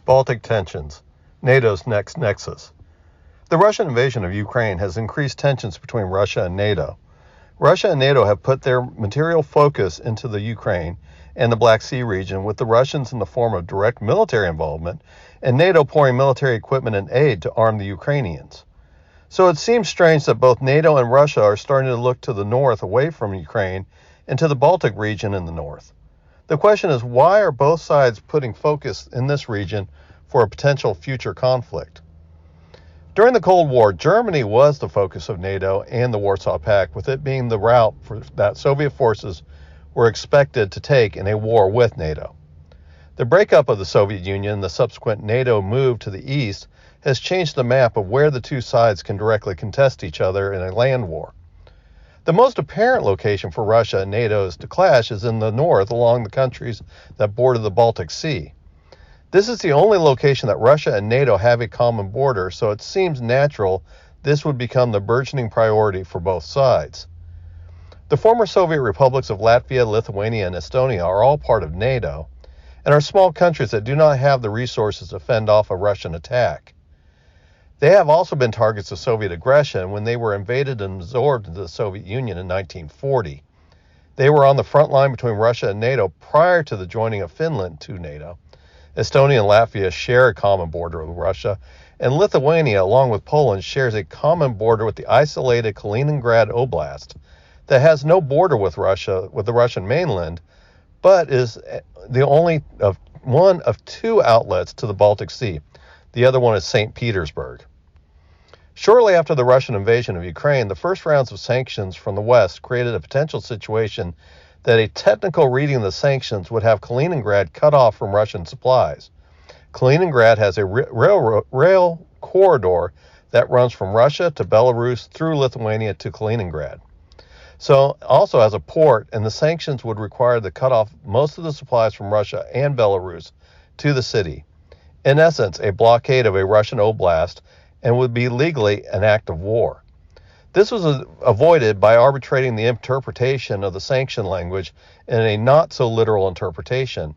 Baltic tensions, NATO's next nexus. The Russian invasion of Ukraine has increased tensions between Russia and NATO. Russia and NATO have put their material focus into the Ukraine and the Black Sea region, with the Russians in the form of direct military involvement and NATO pouring military equipment and aid to arm the Ukrainians. So it seems strange that both NATO and Russia are starting to look to the north away from Ukraine and to the Baltic region in the north. The question is, why are both sides putting focus in this region for a potential future conflict? During the Cold War, Germany was the focus of NATO and the Warsaw Pact, with it being the route that Soviet forces were expected to take in a war with NATO. The breakup of the Soviet Union and the subsequent NATO move to the east has changed the map of where the two sides can directly contest each other in a land war. The most apparent location for Russia and NATO to clash is in the north along the countries that border the Baltic Sea. This is the only location that Russia and NATO have a common border, so it seems natural this would become the burgeoning priority for both sides. The former Soviet republics of Latvia, Lithuania, and Estonia are all part of NATO, and are small countries that do not have the resources to fend off a Russian attack. They have also been targets of Soviet aggression when they were invaded and absorbed into the Soviet Union in 1940. They were on the front line between Russia and NATO prior to the joining of Finland to NATO. Estonia and Latvia share a common border with Russia, and Lithuania, along with Poland, shares a common border with the isolated Kaliningrad Oblast that has no border with Russia, with the Russian mainland, but is the only one of two outlets to the Baltic Sea. The other one is St. Petersburg. Shortly after the Russian invasion of Ukraine, the first rounds of sanctions from the West created a potential situation that a technical reading of the sanctions would have Kaliningrad cut off from Russian supplies. Kaliningrad has a rail corridor that runs from Russia to Belarus through Lithuania to Kaliningrad. So also has a port, and the sanctions would require the cut off most of the supplies from Russia and Belarus to the city. In essence, a blockade of a Russian oblast, and would be legally an act of war. This was avoided by arbitrating the interpretation of the sanction language in a not-so-literal interpretation,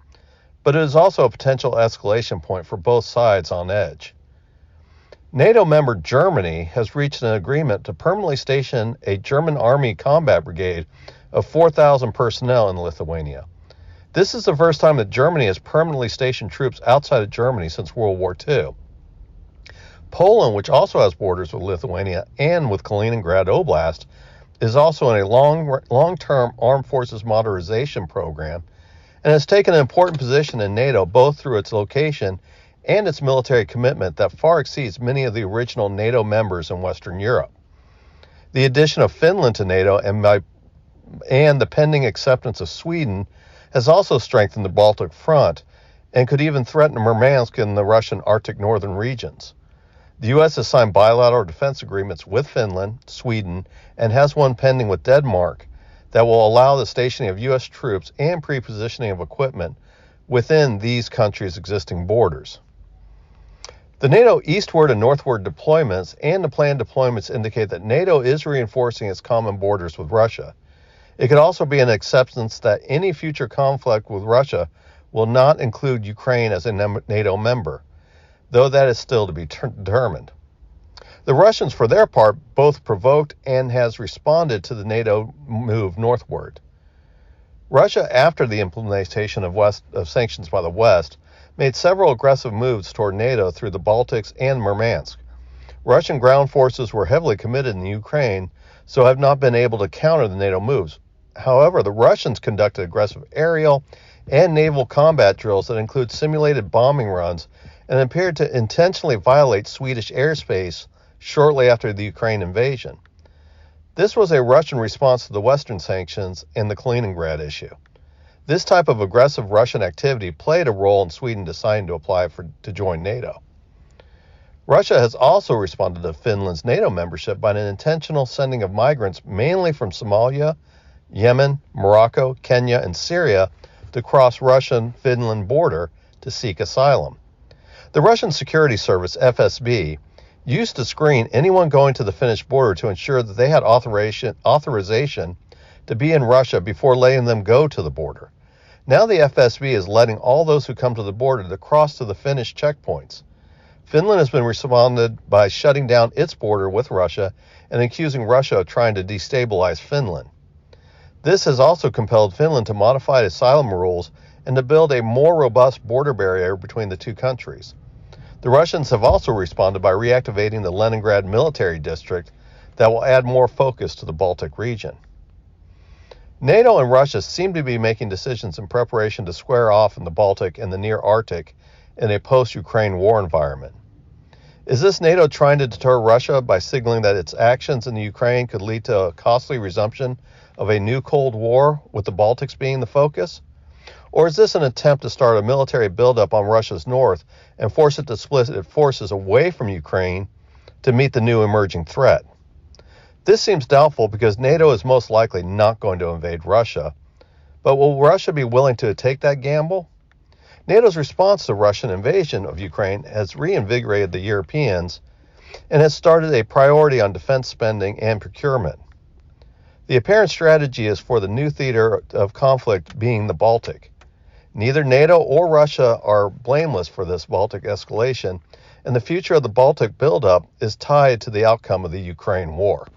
but it is also a potential escalation point for both sides on edge. NATO member Germany has reached an agreement to permanently station a German Army combat brigade of 4,000 personnel in Lithuania. This is the first time that Germany has permanently stationed troops outside of Germany since World War II. Poland, which also has borders with Lithuania and with Kaliningrad Oblast, is also in a long-term armed forces modernization program and has taken an important position in NATO both through its location and its military commitment that far exceeds many of the original NATO members in Western Europe. The addition of Finland to NATO and the pending acceptance of Sweden has also strengthened the Baltic front and could even threaten Murmansk in the Russian Arctic northern regions. The U.S. has signed bilateral defense agreements with Finland, Sweden, and has one pending with Denmark that will allow the stationing of U.S. troops and pre-positioning of equipment within these countries' existing borders. The NATO eastward and northward deployments and the planned deployments indicate that NATO is reinforcing its common borders with Russia. It could also be an acceptance that any future conflict with Russia will not include Ukraine as a NATO member, though that is still to be determined. The Russians, for their part, both provoked and has responded to the NATO move northward. Russia, after the implementation of sanctions by the West, made several aggressive moves toward NATO through the Baltics and Murmansk. Russian ground forces were heavily committed in Ukraine, so have not been able to counter the NATO moves. However, the Russians conducted aggressive aerial and naval combat drills that include simulated bombing runs and appeared to intentionally violate Swedish airspace shortly after the Ukraine invasion. This was a Russian response to the Western sanctions and the Kaliningrad issue. This type of aggressive Russian activity played a role in Sweden deciding to apply to join NATO. Russia has also responded to Finland's NATO membership by an intentional sending of migrants mainly from Somalia, Yemen, Morocco, Kenya, and Syria to cross Russian-Finland border to seek asylum. The Russian Security Service, FSB, used to screen anyone going to the Finnish border to ensure that they had authorization to be in Russia before letting them go to the border. Now the FSB is letting all those who come to the border to cross to the Finnish checkpoints. Finland has been responded by shutting down its border with Russia and accusing Russia of trying to destabilize Finland. This has also compelled Finland to modify asylum rules and to build a more robust border barrier between the two countries. The Russians have also responded by reactivating the Leningrad military district that will add more focus to the Baltic region. NATO and Russia seem to be making decisions in preparation to square off in the Baltic and the near Arctic in a post-Ukraine war environment. Is this NATO trying to deter Russia by signaling that its actions in the Ukraine could lead to a costly resumption of a new Cold War, with the Baltics being the focus? Or is this an attempt to start a military buildup on Russia's north and force it to split its forces away from Ukraine to meet the new emerging threat? This seems doubtful because NATO is most likely not going to invade Russia. But will Russia be willing to take that gamble? NATO's response to Russian invasion of Ukraine has reinvigorated the Europeans and has started a priority on defense spending and procurement. The apparent strategy is for the new theater of conflict being the Baltic. Neither NATO or Russia are blameless for this Baltic escalation, and the future of the Baltic buildup is tied to the outcome of the Ukraine war.